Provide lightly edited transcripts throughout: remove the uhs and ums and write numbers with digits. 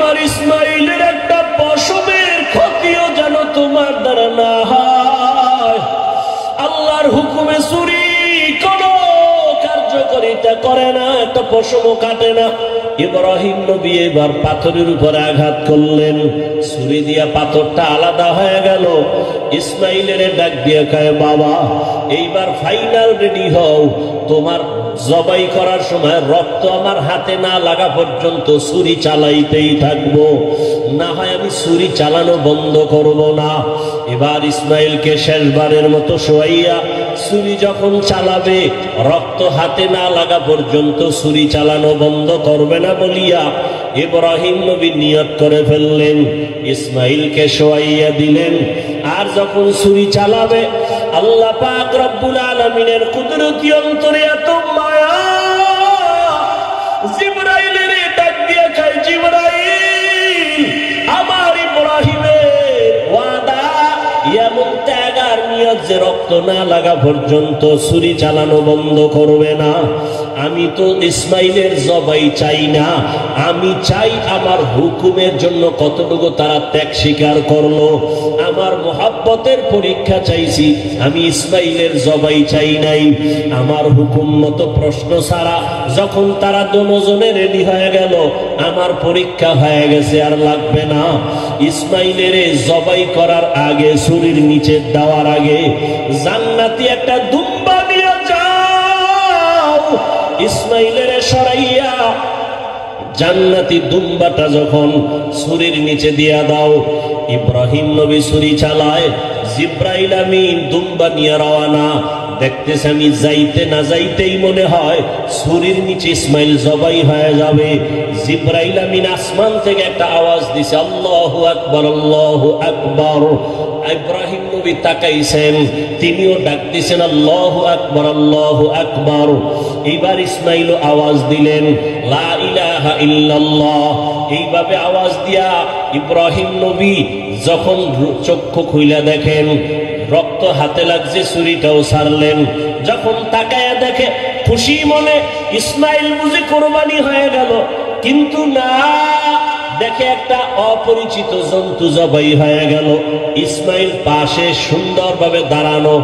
আমার ইসমাইলের একটা পশমের ক্ষতিও যেন তোমার দ্বারা না হয়। আল্লাহর হুকুমে ছুরি কোনো কার্যকারিতা করে না, একটা পশমও কাটে না। ইব্রাহিম নবী এবার পাথরের উপরে আঘাত করলেন, ছুরি দিয়া পাথরটা আলাদা হয়ে গেল। ইসমাইলের ডাক দিয়ে কয়, বাবা এইবার ফাইনাল রেডি হও, তোমার জবাই করার সময় রক্ত আমার হাতে না লাগা পর্যন্ত ছুরি চালাইতেই থাকবো, না হয় আমি ছুরি চালানো বন্ধ করব না। এবার ইসমাইলকে শেষবারের মতো শোয়াইয়া ছুরি যখন চালাবে, রক্ত হাতে না লাগা পর্যন্ত ছুরি চালানো বন্ধ করবে না বলিয়া ইব্রাহিম নবী নিয়ত করে ফেললেন। ইসমাইলকে শোয়াইয়া দিলেন, আর যখন ছুরি চালাবে আল্লাহ পাক রব্বুল আলামিনের কুদরতি অন্তরে এত মায়া, জিবরাইলের ডাক দিয়ে কয়, জিবরাইল আমার ইব্রাহিমের ওয়াদা, এমন ত্যাগ আর নিয়ত যে রক্ত না লাগা পর্যন্ত ছুরি চালানো বন্ধ করবে না। আমি তো ইসমাইলের জবাই চাই না, আমি চাই আমার হুকুমের জন্য কতটুকু তারা ত্যাগ স্বীকার করলো। আমার মোহাব্বতের পরীক্ষা চাইছি, আমি ইসমাইলের জবাই চাই নাই। আমার হুকুম মতো প্রশ্ন ছাড়া যখন তারা দুজনে রেডি হয়ে গেল, আমার পরীক্ষা হয়ে গেছে, আর লাগবে না। ইসমাইলের জবাই করার আগে, ছুরির নিচে দেওয়ার আগে জান্নাতি একটা দুম্বা নিয়ে যাও, ইসমাইলের সরাইয়া জান্নাতি দুম্বাটা যখন ছুরির নিচে দিয়া দাও। ইব্রাহিম নবী ছুরি চালায়, জিব্রাইল আমিন দুম্বা নিয়ে রওনা। দেখতেছে আমি যাইতে না যাইতেই মনে হয় ছুরির নিচে ইসমাইল জবাই হয়ে যাবে। জিব্রাইল আমিন আসমান থেকে একটা আওয়াজ দিছে, আল্লাহু আকবার, আল্লাহু আকবার। ইব্রাহিম নবী তাকাইছেন, তিনিও ডাক দিছেন, আল্লাহু আকবার, আল্লাহু আকবার। এইবার ইসমাইল আওয়াজ দিলেন, লা ইলাহা ইল্লাল্লাহ। এইভাবে আওয়াজ দিয়া ইব্রাহিম নবী যখন চক্ষু খুইলা দেখেন রক্ত হাতে লাগছে, ছুরিটাও ছাড়লেন। যখন তাকায়া দেখে খুশি মনে ইসমাইল বুঝি কোরবানি হয়ে গেল, কিন্তু না, দেখে একটা অপরিচিত জন্তু জবাই হয়ে গেল। ইসমাইল পাশে সুন্দরভাবে দাঁড়ানো।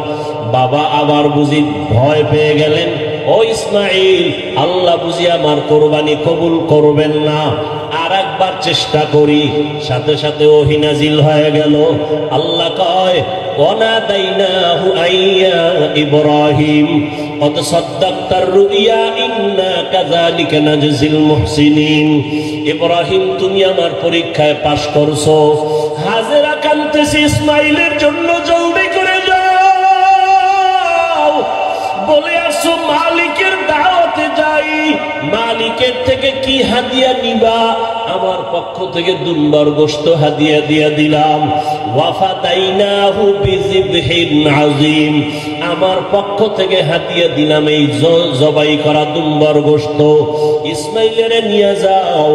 বাবা আবার বুঝি ভয় পেয়ে গেলেন, ও ইসমাইল, আল্লাহ বুঝি আমার কোরবানি কবুল করবেন না, আর একবার চেষ্টা করি। সাথে সাথে ওহী নাজিল হয়ে গেল। আল্লাহ কয়, ওয়ানাদাইনাহু আইয়া ইব্রাহিম কদ সাদ্দাকতার রুইয়া ইন্না কাযালিকা নাজজিল মুহসিনিন। ইব্রাহিম, তুমি আমার পরীক্ষায় পাশ করছো। হাজেরা কাঁদতেছে ইসমাইলের জন্য, জলদি করে যাও। বলে আসো মালিকের দাওয়াতে যাই। মালিকের থেকে কি হাদিয়া নিবা? আমার পক্ষ থেকে দুম্বার গোশত হাদিয়া দিয়া দিলাম। ওয়াফাদাইনাহু বিযিবহিন আযীম, আমার পক্ষ থেকে হাদিয়া দিলাম এই জবাই করা দুম্বার গোশত। ইসমাইলের নিয়ে যাও,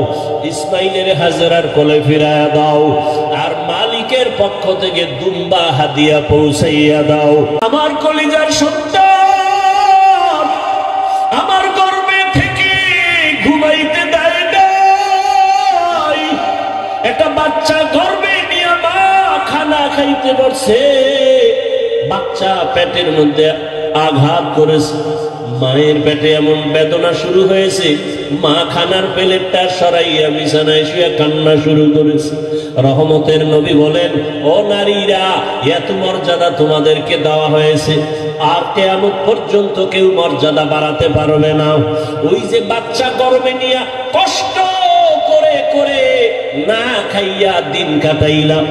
ইসমাইলের হাজরার কোলে ফিরায়া দাও, আর মালিকের পক্ষ থেকে দুম্বা হাদিয়া পৌঁছাইয়া দাও। আমার কলিজার সন্তান আমার গর্ভে থেকে ঘুমাইতে দেয় নাই। একটা বাচ্চা গর্ভে নিয়ে মা খানা খাইতে বসে, বাচ্চা পেটের মধ্যে আঘাত করেছে, মায়ের পেটে এমন বেদনা শুরু হয়েছে, মা খানার প্লেটটা সরাইয়া বিছানায় শুয়ে কান্না শুরু করেছে। রহমতের নবী বলেন, ও নারীরা, এত মর্যাদা তোমাদেরকে দেওয়া হয়েছে, আর কিয়ামত পর্যন্ত কেউ মর্যাদা বাড়াতে পারবে না। ওই যে বাচ্চা গর্ভে নিয়ে কষ্ট করে করে না খাইয়া দিন কাটাইলাম,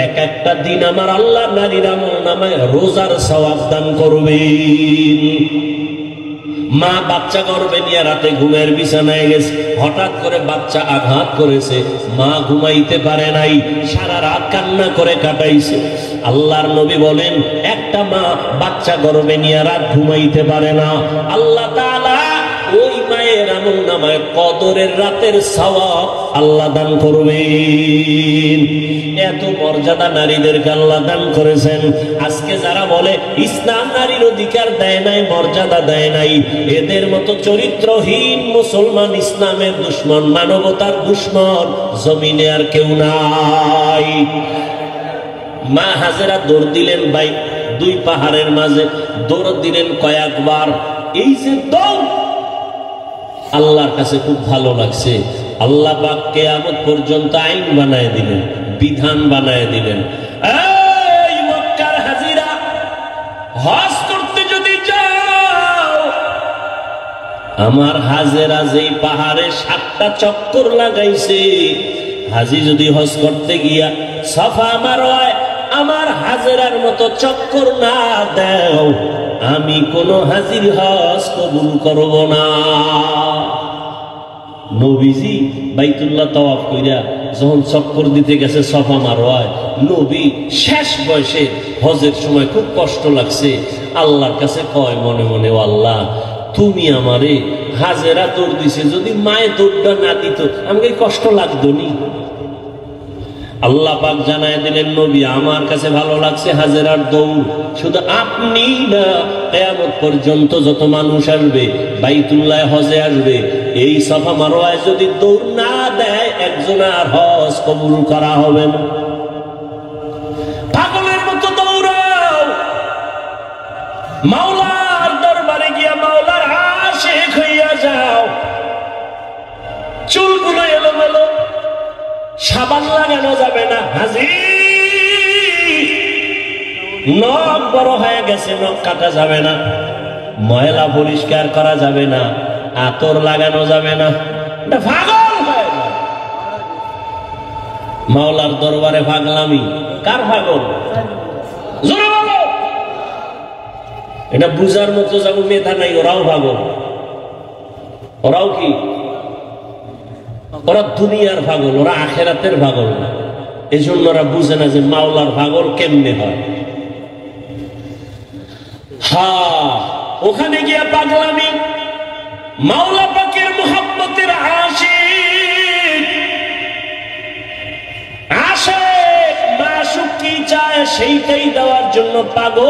এক একটা দিন আমার আল্লাহ নারীর আমল নামায় রোজার সওয়াব দান করবেন। মা বাচ্চা গর্ভে নিয়ে রাতে ঘুমের বিছানায় গেছে, হঠাৎ করে বাচ্চা আঘাত করেছে, মা ঘুমাইতে পারে নাই, সারা রাত কান্না করে কাটাইছে। আল্লাহর নবী বলেন, একটা মা বাচ্চা গর্ভে নিয়ে রাত ঘুমাইতে পারে না, আল্লাহ তাআলা ওই মায়ের আমলনামায় কদরের রাতের সওয়াব আল্লাহ দান করবেন। এত মর্যাদা নারীদেরকে আল্লাহ দান করেছেন। আজকে যারা বলে ইসলাম নারীর অধিকার দেয় নাই, মর্যাদা দেয় নাই, এদের মতো চরিত্রহীন মুসলমান, ইসলামের দুশ্মন, মানবতার দুশ্মন জমিনে আর কেউ নাই। মা হাজেরা দৌড় দিলেন ভাই দুই পাহাড়ের মাঝে, দৌড় দিলেন কয়েকবার। এই যে দৌড় আল্লাহর কাছে খুব ভালো লাগছে। আল্লাহ পাক কিয়ামত পর্যন্ত আইন বানায় দিলেন, বিধান বানায় দিলেন। এই মক্কার হাজিরা, হজ করতে যদি যাও, আমার হাজেরা যেই পাহাড়ে 7টা চক্কর লাগাইছে, হাজি যদি হজ করতে গিয়া সাফা মারওয়ায় আমার হাজেরার মতো চক্কর না দাও, আমি কোন হাজির হজ কবুল করব না। নবীজি বাইতুল্লাহ তাওয়াফ কইরা যখন চক্কর দিতে গেছে সাফা মারওয়ায়, নবী শেষ বয়সে হজের সময় খুব কষ্ট লাগছে, আল্লাহর কাছে কয় মনে মনে, ও আল্লাহ, তুমি আমারে, হাজেরা দৌড় দিছে, যদি মায়ে দৌড়টা না দিত আমাকে কষ্ট লাগতো নি। আল্লাহ পাক জানায় দিলেন, নবী আমার কাছে ভালো লাগছে হাজেরার দৌড়, শুধু আপনি না, কিয়ামত পর্যন্ত যত মানুষ আসবে বাইতুল্লাহ হজে আসবে, এই সাফা মারওয়ায় যদি দৌড় না দেয় একজন আর হজ কবুল করা হবে না। পাগলের মতো দৌড়াও, মাওলার দরবারে গিয়া মাওলার আশিক হইয়া যাও। চুলগুলো এলোমেলো, সাবান লাগানো যাবে না, হাজি নখ বড় হয়ে গেছে, নখ কাটা যাবে না, ময়লা পরিষ্কার করা যাবে না, আতর লাগানো যাবে না, পাগল হয়ে যায়। মাওলার দরবারে পাগলামি, কার পাগল? জোরে বলো। এটা বুঝার মতো যাবো মেধা নাই, ওরাও পাগল। ওরাও কি? ওরা দুনিয়ার পাগল, ওরা আখেরাতের পাগল না। এই জন্য ওরা বুঝে না যে মাওলার পাগল কেমনে হয়। ওখানে গিয়া পাগলামি, মাওলা পাকের মুহাব্বতের আশিক, আশিক মাশুক কি চায় সেইটাই দেওয়ার জন্য পাগল।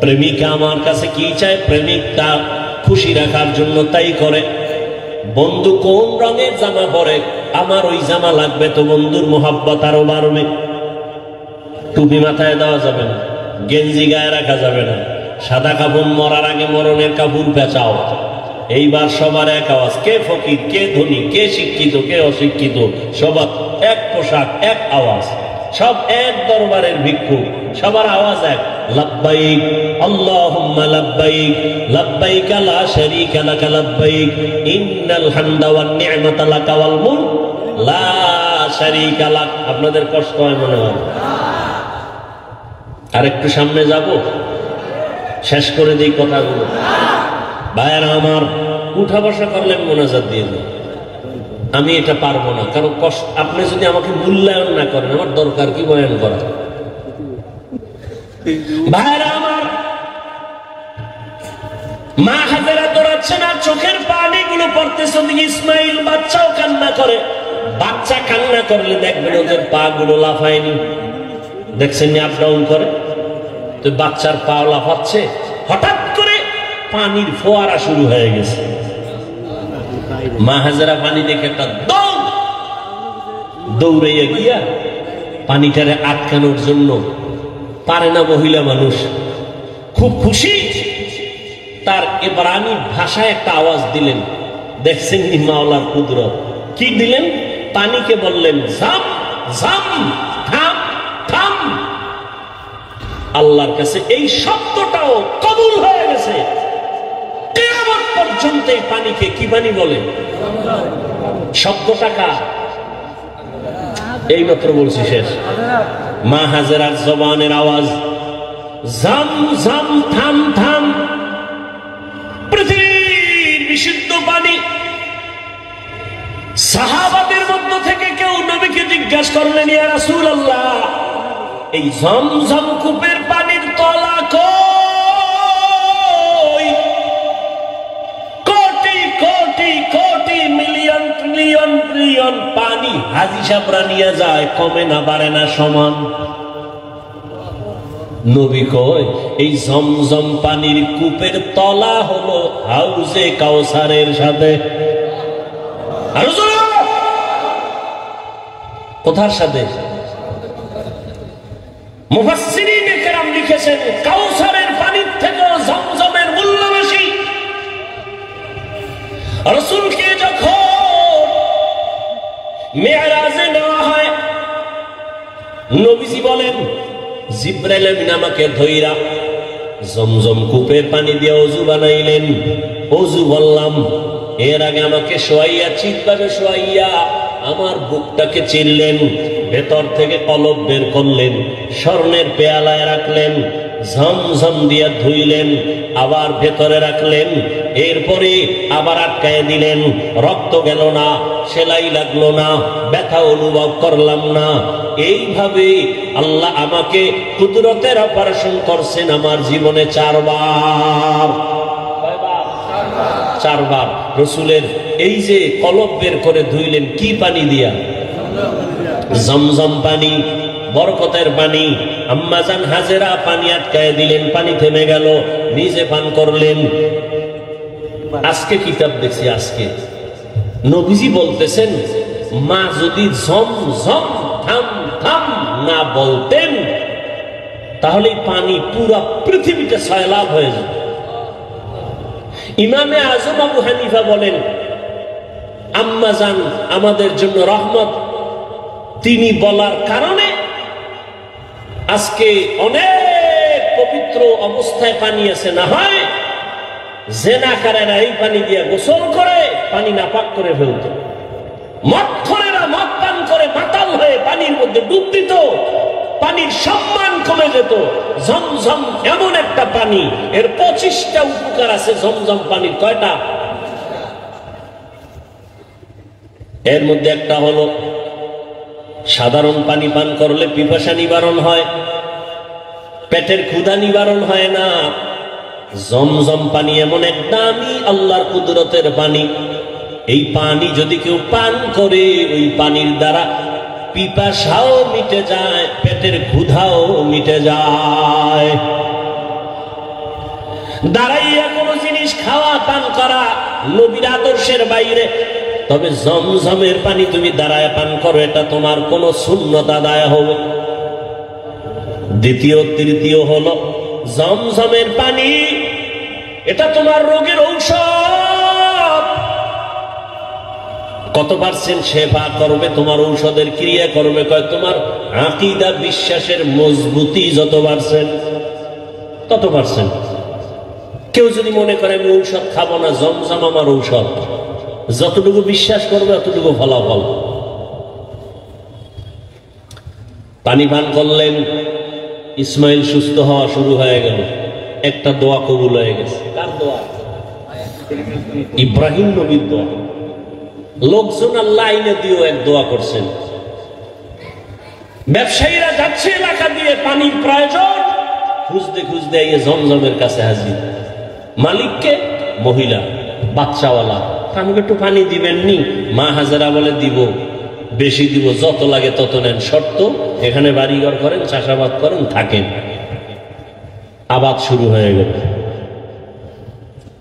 প্রেমিকা আমার কাছে কি চায়, প্রেমিকটা খুশি রাখার জন্য তাই করে। বন্ধু কোন রঙের জামা পরে, আমার ওই জামা লাগবে, তো বন্ধুর মোহাব্বত আরো বাড়বে। টুপি মাথায় দেওয়া যাবে না, গেঞ্জি গায়ে রাখা যাবে না, সাদা কাপড় মরার আগে মরণের কাপড় পেঁচাও। এইবার সবার এক আওয়াজ, কে ফকির, কে ধনী, কে শিক্ষিত, কে অশিক্ষিত, সবার এক পোশাক, এক আওয়াজ, সব এক দরবারের ভিক্ষু, সবার আওয়াজ এক, লাব্বাইক আল্লাহুম্মা লাব্বাইক, লাব্বাইক লা শারীকা লাকা লাব্বাইক, ইন্নাল হামদা ওয়ান নি'মাতা লাকা ওয়াল মুলক লা শারীকা লাক। আপনাদের কষ্ট হয় মনে হয়? আর একটু সামনে যাব, শেষ করে দিই কথাগুলো। ভাইয়েরা আমার, উঠা বসা করলেন মোনাজাত দিয়ে দেন। আমি এটা পারবো না, কারণ কষ্ট, আপনি যদি আমাকে মূল্যায়ন না করেন আমার দরকার কি বয়ান করা? ভাইরা আমার, মা হাজেরা দৌড়াচ্ছেন আর চোখের পানিগুলো পড়তেছে। ওদিকে ইসমাইল বাচ্চাও কান্না করে। বাচ্চা কান্না করলে দেখবেন ওদের পা গুলো লাফায়নি, দেখছেন আপ ডাউন করে, তো বাচ্চার পা লাফাচ্ছে। হঠাৎ করে পানির ফোয়ারা শুরু হয়ে গেছে। মা হাজেরা পানি দেখে একটা দৌড়াইয়া গিয়া পানিটারে আটকানোর জন্য, পারে না মহিলা মানুষ, খুব খুশি, তার ইব্রানি ভাষায় একটা আওয়াজ দিলেন। দেখছেন নি মাওলার কুদরত, কি দিলেন? পানিকে বললেন জাম জাম, থাম থাম। আল্লাহর কাছে এই শব্দটাও কবুল হয়ে গেছে। কিয়ামত পর্যন্ত এই পানিকে কি পানি বলে? শব্দটা কার? এইমাত্র বলছি, শেষ। মা হাজেরার জবানের আওয়াজ, জাম জাম, থাম থাম। পৃথিবীর বিশুদ্ধ পানি। সাহাবাদের মধ্য থেকে কেউ নবীকে জিজ্ঞাসা করলেন, ইয়া রাসূলুল্লাহ, এই জমজম কূপের পানির তলা কই? পরিমাণ পানি হাজী সাহেবরা নিয়ে যায়, কমে না বাড়ে না, সমান। নবী কয় এই জমজম পানির কূপের তলা হলো হাউজে কাউসারের সাথে। কোথার সাথে? মুফাসসিরিনে কেরাম লিখেছেন কাউসারের পানির থেকেও জমজমের মূল্য বেশি। রাসূলকে যখন মেরাজে নেওয়া হয়, নবীজি বলেন জিবরাইল আমিন আমাকে ধইরা জমজম কূপের পানি দিয়ে ওযু বানাইলেন। ওযু বললাম, এর আগে আমাকে শোয়াইয়া চিৎভাবে শোয়াইয়া আমার বুকটাকে চিরলেন, ভেতর থেকে কলব বের করলেন, স্বর্ণের পেয়ালায় রাখলেন, ঝমঝম দিয়ে ধুইলেন, আবার ভেতরে রাখলেন, এরপরে আবার আটকায় দিলেন। রক্ত গেল না, সেলাই লাগলো না, ব্যথা অনুভব করলাম না। এইভাবে আল্লাহ আমাকে কুদরতের অপারেশন করছেন আমার জীবনে 4 বার। চারবার রসুলের এই যে কলব বের করে ধুইলেন, কি পানি দিয়া? জমজম পানি, বরকতের পানি। আম্মাজান হাজেরা পানি আটকায় দিলেন, পানি থেমে গেল, নিজে পান করলেন। আজকে কিতাব দেখছি, আজকে নবীজি বলতেছেন মা যদি ঝমঝম থাম থাম না বলতেন তাহলে পানি পুরা পৃথিবীতে সয়লাভ হয়ে যেত। ইমামে আজম আবু হানিফা বলেন আম্মাজান আমাদের জন্য রহমত, তিনি বলার কারণে আজকে অনেক পবিত্র অবস্থায় পানি আছে। না হয় জেনাকারেরা এই পানি দিয়ে গোসল করে পানি নাপাক করে ফেলত, মদখোরেরা মদ পান করে মাতাল হয়ে পানির মধ্যে ডুব দিত, পানির সম্মান কমে যেত। ঝমঝম এমন একটা পানি, এর 25টা উপকার আছে ঝমঝম পানির। কয়টা? এর মধ্যে একটা হলো সাধারণ পানি পান করলে পিপাসা নিবারণ হয়, পেটের ক্ষুধা নিবারণ হয় না। জমজম পানি এমন এক দামি আল্লাহর কুদরতের পানি, এই পানি যদি কেউ পান করে ওই পানির দ্বারা পিপাসাও মিটে যায়, পেটের ক্ষুধাও মিটে যায়। দাঁড়াইয়া কোনো জিনিস খাওয়া পান করা নবীর আদর্শের বাইরে। তবে জমজমের পানি তুমি দাঁড়ায় পান করো, এটা তোমার কোনো সুন্নত আদায় হবে। দ্বিতীয় তৃতীয় হলো জমজমের পানি, এটা তোমার রোগের ঔষধ। কত পার্সেন্ট সেবা করবে? তোমার ঔষধের ক্রিয়া করবে কয় তোমার আকীদা বিশ্বাসের মজবুতি যত পার্সেন্ট তত পার্সেন্ট। কেউ যদি মনে করে আমি ঔষধ খাবো না, জমজম আমার ঔষধ, যতটুকু বিশ্বাস করবে অতটুকু ফলাফল। পানি পান করলেন, ইসমাইল সুস্থ হওয়া শুরু হয়ে গেল, একটা দোয়া কবুল হয়ে গেছে। কার দোয়া? ইব্রাহিম নবীর দোয়া। লোকজন আল্লাহ আইনে দিয়েও এক দোয়া করছেন। ব্যবসায়ীরা যাচ্ছে এলাকা দিয়ে, পানির প্রয়োজন, খুঁজতে খুঁজতে এই জমজমের কাছে হাজির। মালিককে? মহিলা, বাচ্চাওয়ালা। আমাকে একটু পানি দিবেন নি? মা হাজারা বলে দিব, বেশি দিব, যত লাগে তত নেন, শর্ত এখানে বাড়িঘর করেন, চাষাবাদ করেন, থাকেন। আবাদ শুরু হয়ে গেল।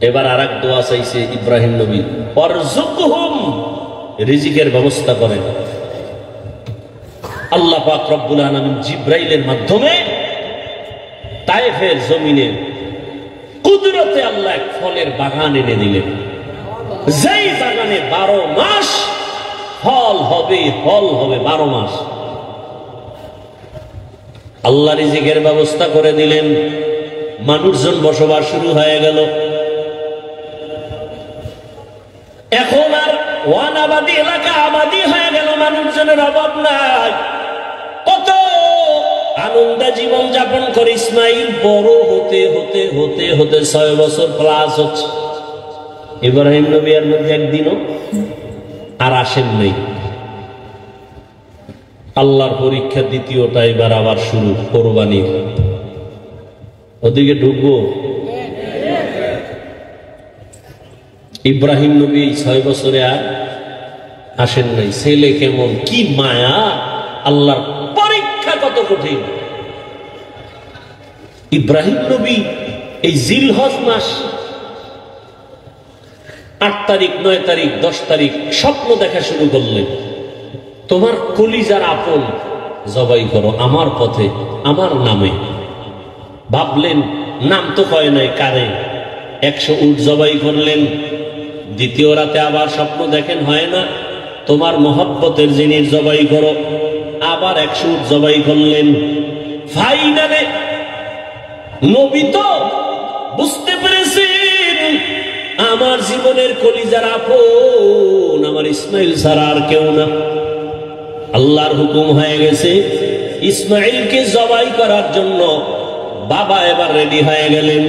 এবার আর এক দোয়া চাইছে ইব্রাহিম নবী, ওয়ারযুকহুম, রিজিকের ব্যবস্থা করেন। আল্লাহ পাক রব্বুল আলামিন জিবরাইলের মাধ্যমে তায়েফের জমিনে কুদরতে আল্লাহ এক ফলের বাগান এনে দিলেন, যেই বাগানে 12 মাস ফল হবে, ফল হবে 12 মাস। আল্লাহ রিজিকের ব্যবস্থা করে দিলেন, মানুষজন বসবাস শুরু হয়ে গেল। এখন আর ওয়ানাবাদী এলাকা আবাদী হয়ে গেল, মানুষজনের অভাব নাই। কত আনন্দে জীবন যাপন করে ইসমাইল বড় হতে হতে হতে হতে 6 বছর প্লাস হচ্ছে। ইব্রাহিম নবী এর মধ্যে একদিনও আর আসেন নাই। আল্লাহর পরীক্ষা দ্বিতীয়টা এবার আবার শুরু, কোরবানির। ওদিকে ঢুকবো। ইব্রাহিম নবী 6 বছরে আর আসেন নাই। ছেলে কেমন, কি মায়া, আল্লাহর পরীক্ষা কত কঠিন। ইব্রাহিম নবী এই জিলহজ মাস 8 তারিখ 9 তারিখ 10 তারিখ স্বপ্ন দেখা শুরু করলেন, তোমার কলিজার আপন জবাই করো আমার পথে আমার নামে। ভাবলেন, নাম তো কয় নাই কারে, 100 উট জবাই করলেন। দ্বিতীয় রাতে আবার স্বপ্ন দেখেন, হয় না, তোমার মহব্বতের জিনিস জবাই করো, আবার 100 উট জবাই করলেন। ফাইনালে নবী তো বুঝতে পেরেছেন আমার জীবনের কলিজার আপন আমার ইসমাইল ছাড়া আর কেউ না। আল্লাহর হুকুম হয়ে গেছে, ইসমাইলকে জবাই করার জন্য বাবা এবার রেডি হয়ে গেলেন।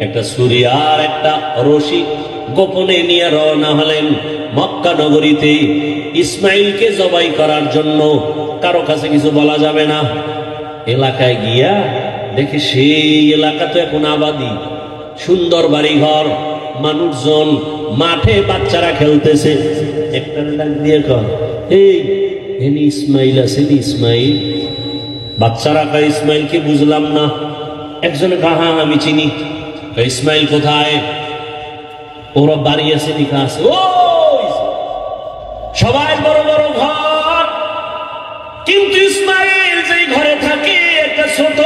একটা ছুরি আর একটা রশি গোপনে নিয়ে রওনা হলেন মক্কা নগরীতে ইসমাইলকে জবাই করার জন্য। কারো কাছে কিছু বলা যাবে না। এলাকায় গিয়া দেখে সেই এলাকা তো এখন আবাদি, সুন্দর বাড়িঘর, মানুষজন, মাঠে বাচ্চারা খেলতেছে। একটা ডাক দিয়ে কর, এই এনি ইসমাইল আছে, ইসমাইল। বাচ্চারা কয়, ইসমাইলকে বুঝলাম না। একজনে কয়, হ্যাঁ আমি চিনি। ইসমাইল কোথায়? ওরা বাড়ি আছে, লিখা আছে। ও সবাই বড় বড় ঘর, কিন্তু ইসমাইল যেই ঘরে থাকে একটা ছোট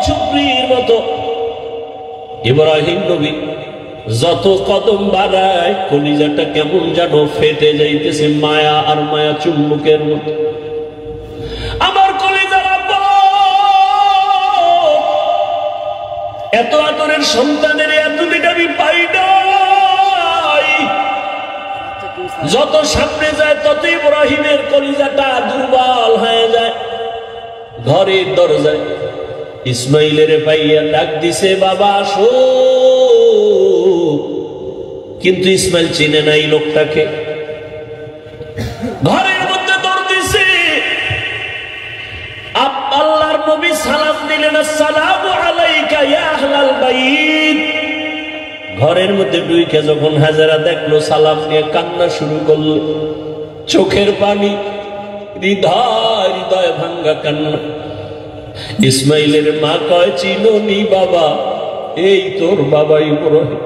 ঝুপড়ির মতো। ইব্রাহিম নবী যত কদম বাড়ায় কলিজাটা কেমন যেন ফেটে যাইতেছে, মায়া আর মায়া চুম্বকের মতো। আমার কলিজার আপন এত আদরের সন্তানের এতদিন আমি পাই নাই। যত সামনে যায় তত ইব্রাহিমের কলিজাটা দুর্বল হয়ে যায়। ঘরের দরজায় ইসমাইলের পাইয়া ডাক দিছে, বাবা আসো। কিন্তু ইসমাইল চিনে নাই লোকটাকে। ঘরের মধ্যে দৌড় দিছে, আল্লাহর নবী সালাম দিলেন, আসসালামু আলাইকা ইয়া আহলাল বাইত। ঘরের মধ্যে ঢুকে যখন হাজেরা দেখলো, সালাম নিয়ে কান্না শুরু করলো, চোখের পানি, হৃদয় হৃদয় ভাঙ্গা কান্না। ইসমাইলের মা কয়, চিনোনি বাবা? এই তোর বাবা ইব্রাহিম।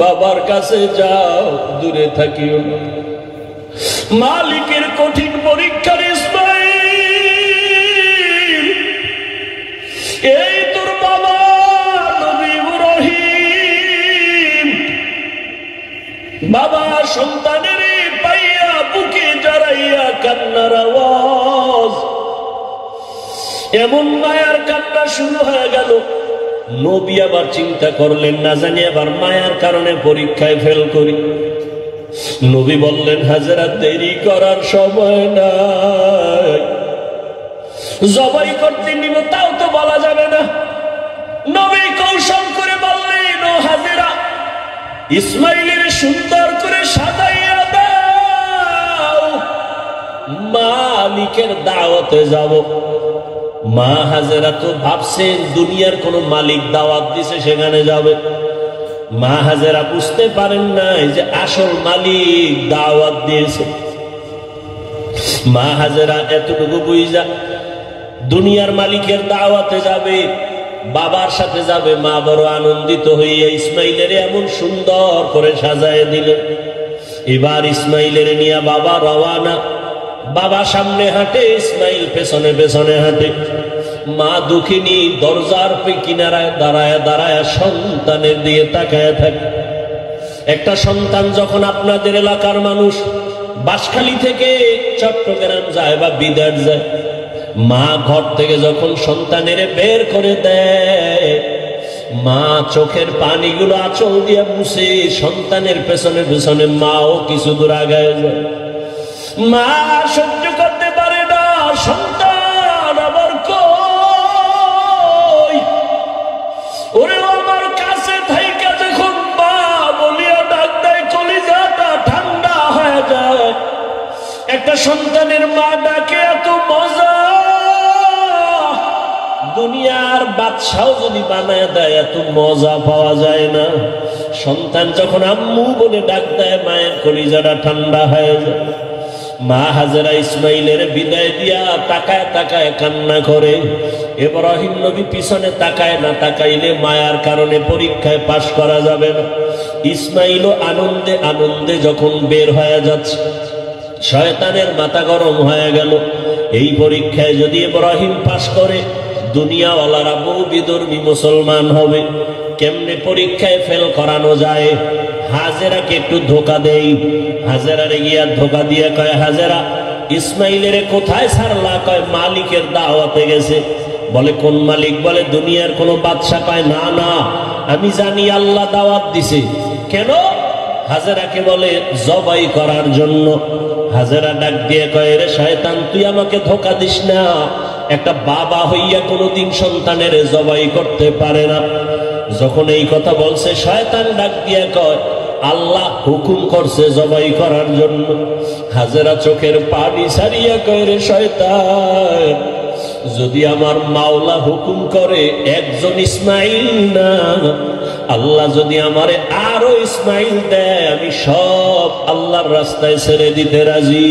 বাবার কাছে যাও, দূরে থাকিও না। মালিকের কঠিন পরীক্ষার ইসমাইল, এই তোর বাবা নবী ইব্রাহিম। বাবা সন্তানের পাইয়া বুকে জড়াইয়া কান্নার আওয়াজ, এমন মায়ার কান্না শুরু হয়ে গেল। নবী আবার চিন্তা করলেন, না জানি আবার মায়ার কারণে পরীক্ষায় ফেল করি। নবী বললেন, হাজেরা দেরি করার সময় নাই, জবাই করতে নিব তাও তো বলা যাবে না। নবী কৌশল করে বললেন, ও হাজেরা, ইসমাইলের সুন্দর করে সাজাইয়া দাও, মালিকের দাওয়াতে যাব। মা হাজেরা তো ভাবছেন দুনিয়ার কোন মালিক দাওয়াত দিছে সেখানে যাবে। মা হাজেরা বুঝতে পারেন নাই যে আসল মালিক দাওয়াত দিয়েছে। মা হাজেরা এতটুকু বুঝা দুনিয়ার মালিকের দাওয়াতে যাবে, বাবার সাথে যাবে। মা বড় আনন্দিত হইয়া ইসমাইলের এমন সুন্দর করে সাজায় দিলেন। এবার ইসমাইলের নিয়ে বাবা রওয়ানা। বাবা সামনে হাঁটে, ইসমাইল পেছনে পেছনে হাঁটে। মা দুঃখিনী দরজার কিনারায় দাঁড়ায় দাঁড়ায় সন্তানের দিয়ে তাকায় থাকে। একটা সন্তান যখন আপনাদের এলাকার মানুষ বাঁশখালী থেকে চট্টগ্রাম যায় বা বিদেশ যায়, মা ঘর থেকে যখন সন্তানের বের করে দেয়, মা চোখের পানিগুলো আঁচল দিয়ে মুছে সন্তানের পেছনে পেছনে মাও কিছু দূর আগায় যায়। মা সহ্য করতে পারে না, সন্তান আমার কই, ওরে আমার কাছে থাইকা যখন মা বলিয়া ডাক দেয়, কলিজাটা ঠান্ডা হয়ে যায়। একটা সন্তানের মা ডাকে এত মজা, দুনিয়ার বাদশাও যদি বানায় দেয় এত মজা পাওয়া যায় না। সন্তান যখন আম্মু বলে ডাক দেয় মায়ের কলিজাটা ঠান্ডা হয়ে যায়। মা হাজেরা ইসমাইলের বিদায় দিয়া তাকায় তাকায় কান্না করে। ইব্রাহিম নবী পিছনে তাকায় না, তাকাইলে মায়ার কারণে পরীক্ষায় পাশ করা যাবে না। ইসমাইলও আনন্দে আনন্দে যখন বের হয়ে যাচ্ছে, শয়তানের মাথা গরম হয়ে গেল। এই পরীক্ষায় যদি ইব্রাহিম পাশ করে দুনিয়াওয়ালারা বহু বিধর্মী মুসলমান হবে। কেমনে পরীক্ষায় ফেল করানো যায়? হাজেরাকে একটু ধোকা দেই। হাজেরারে গিয়া ধোকা দিয়ে কয়, হাজেরা ইসমাইলের কোথায় ছাড়লা? কয় মালিকের দাওয়াতে গেছে। বলে কোন মালিক? বলে দুনিয়ার কোন বাদশা। কয় না না, আমি জানি আল্লাহ দাওয়াত দিছে। কেন? হাজেরাকে বলে জবাই করার জন্য। হাজেরা ডাক দিয়ে কয়, রে শয়তান, তুই আমাকে ধোকা দিস না। একটা বাবা হইয়া কোনোদিন সন্তানের জবাই করতে পারে না। যখন এই কথা বলছে, শয়তান ডাক দিয়ে কয়, আল্লাহ হুকুম করছে জবাই করার জন্য। হাজেরা চোখের পানি ছাড়িয়া কয়, রে শয়তান, যদি আমার মাওলা হুকুম করে একজন ইসমাইল না, আল্লাহ যদি আমারে আরো ইসমাইল দেয়, আমি সব আল্লাহর রাস্তায় ছেড়ে দিতে রাজি।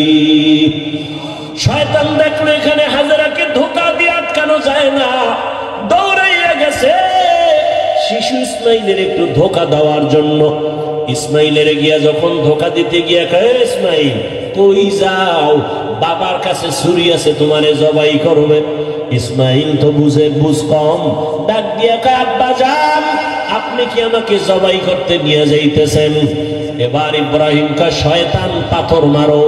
শয়তান দেখলো এখানে হাজেরাকে ধোকা দিয়ে আটকানো যায় না, দৌড়াইয়া গেছে শিশু ইসমাইলের একটু ধোকা দেওয়ার জন্য। ইসমাইলের গিয়া যখন ধোকা দিতে গিয়া কয়, ইসমাইল কই যাও? বাবার কাছে ছুরি আছে, তোমারে জবাই করবে। ইসমাইল তো বুঝ কম, ডাক দিয়া কয়, আব্বা যান, আপনি কি আমাকে জবাই করতে নিয়ে যাইতেছেন? এবার ইব্রাহিম কয়, শয়তান পাথর মারো।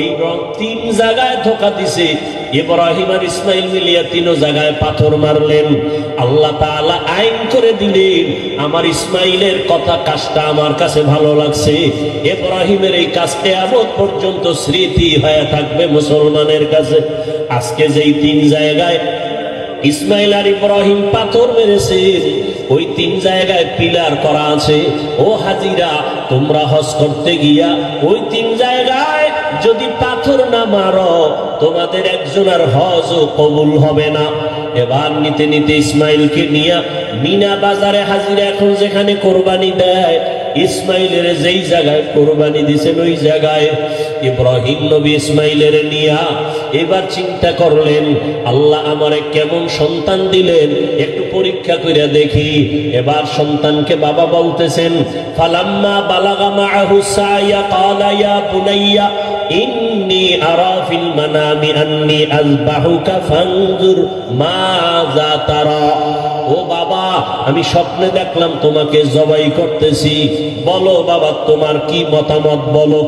এই রং 3 জায়গায় ধোকা দিছে। ইব্রাহিম আর ইসমাইল মিলিয়া 3 জায়গায় পাথর মারলেন। আল্লাহ তাআলা আইন করে দিলেন, আমার ইসমাইলের কথা কাজটা আমার কাছে ভালো লাগছে। ইব্রাহিমের এই কাজ কিয়ামত পর্যন্ত স্মৃতি হয়ে থাকবে মুসলমানের কাছে। আজকে যেই 3 জায়গায় ইসমাইল আর ইব্রাহিম পাথর মেরেছে, ওই 3 জায়গায় পিলার করা আছে। ও হাজিরা, তোমরা হজ করতে গিয়া ওই 3 জায়গায় যদি পাথর না মারো, তোমাদের একজনের হজও কবুল হবে না। এবার নিতে নিতে ইসমাইলকে নিয়ে মিনা বাজারে হাজিরা এখন যেখানে কোরবানি দেয়, ইসমাইলের যেই জায়গায় কোরবানি দিছেন ওই জায়গায় ইব্রাহিম নবী ইসমাইলের নিয়া এবার চিন্তা করলেন, আল্লাহ আমারে কেমন সন্তান দিলেন, একটু পরীক্ষা করে দেখি। এবার সন্তানকে বাবা বলতেছেন, ফালাম্মা বালাগা মাআহু সায়া ক্বালা ইয়া বুনাইয়া ইন্নী আরা ফিল মানামি আন্নী আযবাহুকা ফানজুর মাযা তারা। ও বাবা, আমি স্বপ্নে দেখলাম তোমাকে জবাই করতেছি, বলো বাবা তোমার কি মতামত বলো।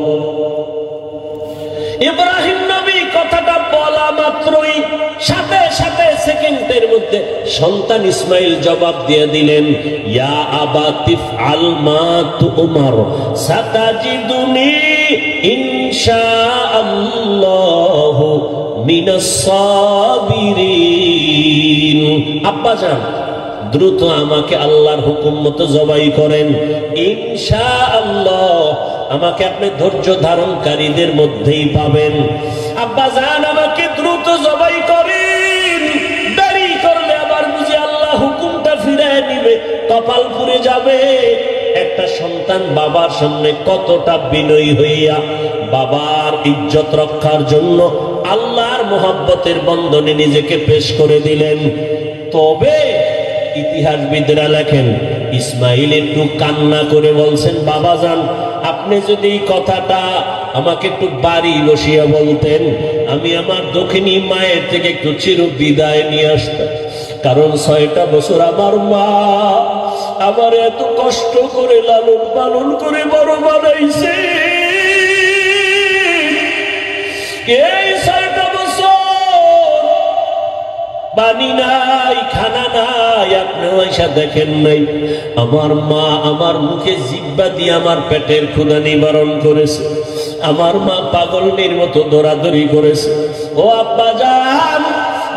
ইব্রাহিম নবী কথাটা বলা মাত্রই সাথে সাথে সেকেন্ডের মধ্যে সন্তান ইসমাইল জবাব দিয়ে দিলেন, ইয়া আবা তিফআল মা তুমার সাতাজিদুনি ইনশাআল্লাহু মিনাস সাবিরিন। আব্বা জান, দ্রুত আমাকে আল্লাহর হুকুম মতো জবাই করেন, ইনশাআল্লাহ আমাকে আপনি ধৈর্য ধারণকারীদের মধ্যেই পাবেন। আব্বা জান, আমাকে দ্রুত জবাই করেন, দেরি করলে আবার বুঝি আল্লাহ হুকুমটা ফিরিয়ে নিবে, কপাল পুড়ে যাবে। একটা সন্তান বাবার সামনে কতটা বিনয়ী হইয়া বাবার ইজ্জত রক্ষার জন্য আল্লাহর মোহাব্বতের বন্ধনে নিজেকে পেশ করে দিলেন। তবে ইতিহাসবিদরা লেখেন, ইসমাইল একটু কান্না করে বলছেন, বাবা জান, আপনি যদি এই কথাটা আমাকে একটু বাড়ি বসিয়া বলতেন, আমি আমার দক্ষিণী মায়ের থেকে একটু চির বিদায় নিয়ে আসতাম। কারণ 6টা বছর আমার মা আমার এত কষ্ট করে লালন পালন করে বড় বানাইছে। এই 6টা বছর পানি নাই, খানা নাই, আপনি ওইসা দেখেন নাই। আমার মা আমার মুখে জিহ্বা দিয়ে আমার পেটের ক্ষুধা নিবারণ করেছে। আমার মা পাগলের মতো দৌড়াদৌড়ি করেছে। ও আব্বা জান,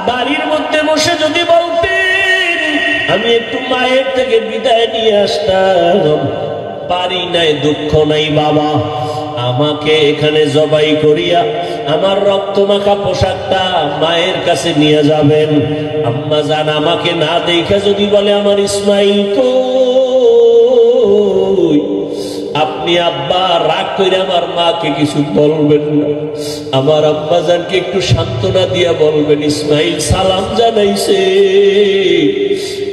বাড়ির মধ্যে বসে যদি বলতেন আমি একটু মায়ের থেকে বিদায় নিয়ে আসতাম, পারি নাই, দুঃখ নাই বাবা, আমাকে এখানে জবাই করিয়া আমার রক্তমাখা পোশাকটা মায়ের কাছে নিয়ে যাবেন। আম্মা জান আমাকে না দেখে যদি বলে আমার ইসমাইল কই, আপনি আব্বা রাগ করে আমার মাকে কিছু বলবেন না, আমার আব্বাজানকে একটু সান্ত্বনা দিয়া বলবেন ইসমাইল সালাম জানাইছে,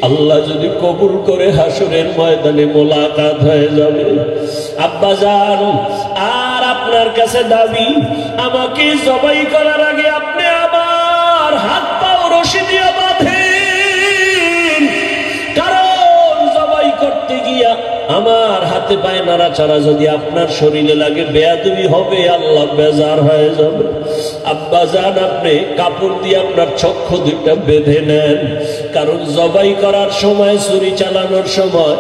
আল্লাহ যদি কবুল করে হাসরের ময়দানে মোলাকাত হয়ে যাবে। আব্বাজান আর আপনার কাছে দাবি, আমাকে জবাই করার আগে আপনি আমার হাত পাও রশি দিয়ে বাঁধেন, কারণ জবাই করতে গিয়া আমার হাতে পায়ে নাড়াচাড়া যদি আপনার শরীরে লাগে বেয়াদবি হবে, আল্লাহ বেজার হয়ে যাবে। আব্বাজান আপনি কাপড় দিয়ে আপনার চক্ষু দুইটা বেঁধে নেন, কারণ জবাই করার সময় ছুরি চালানোর সময়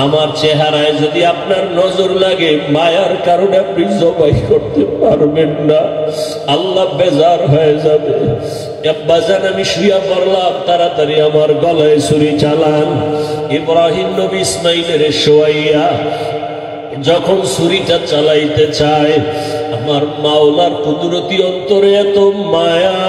আমার চেহারায় যদি আপনার নজর লাগে মায়ার কারণে আপনি জবাই করতে পারবেন না, আল্লাহ বেজার হয়ে যাবে। আব্বাজান আমি শুয়া পড়লাম, তাড়াতাড়ি আমার গলায় ছুরি চালান। ইব্রাহিম নবী ইসমাইলের শোয়াইয়া যখন ছুরিটা চালাইতে চায়, আমার মাওলার কুদরতি অন্তরে এত মায়া,